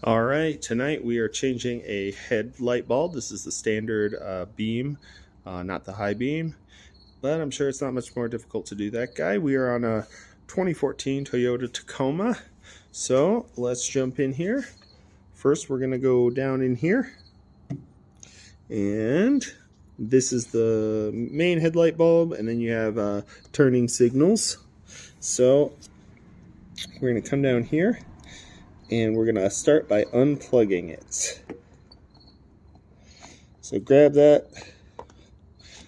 All right, tonight we are changing a headlight bulb. This is the standard beam, not the high beam, but I'm sure it's not much more difficult to do that, guy. We are on a 2014 Toyota Tacoma, so let's jump in here. First, we're going to go down in here, and this is the main headlight bulb, and then you have turning signals. So we're going to come down here, and we're going to start by unplugging it. So grab that,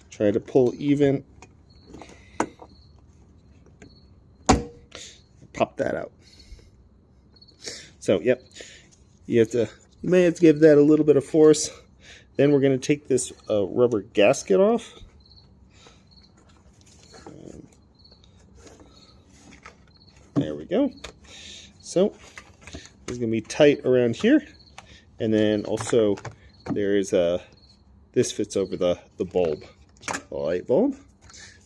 try to pull even, pop that out. So yep, you may have to give that a little bit of force. Then we're going to take this rubber gasket off. There we go. So it's going to be tight around here, and then also there is this fits over the bulb, the light bulb.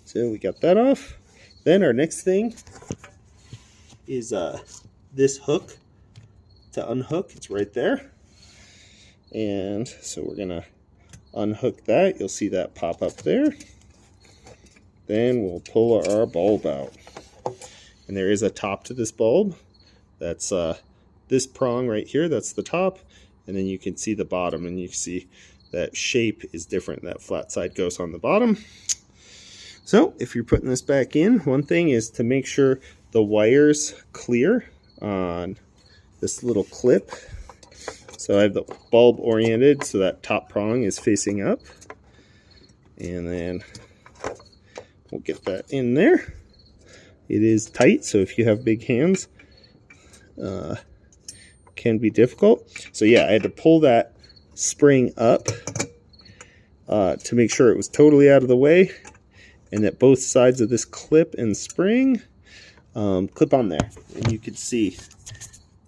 So we got that off. Then our next thing is this hook to unhook. It's right there, and so we're gonna unhook that. You'll see that pop up there. Then we'll pull our bulb out, and there is a top to this bulb. That's this prong right here, that's the top, and then you can see the bottom, and you can see that shape is different. That flat side goes on the bottom. So if you're putting this back in, one thing is to make sure the wire's clear on this little clip. So I have the bulb oriented so that top prong is facing up, and then we'll get that in there. It is tight, so if you have big hands, can be difficult. So yeah, I had to pull that spring up to make sure it was totally out of the way, and that both sides of this clip and spring clip on there. And you can see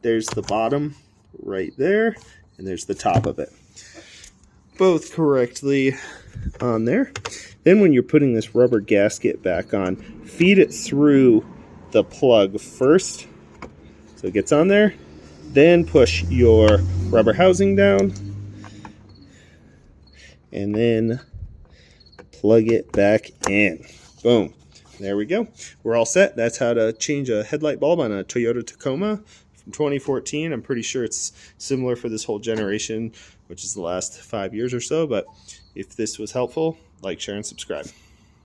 there's the bottom right there, and there's the top of it, both correctly on there. Then when you're putting this rubber gasket back on, feed it through the plug first so it gets on there. Then push your rubber housing down, and then plug it back in. Boom. There we go. We're all set. That's how to change a headlight bulb on a Toyota Tacoma from 2014. I'm pretty sure it's similar for this whole generation, which is the last 5 years or so. But if this was helpful, like, share, and subscribe.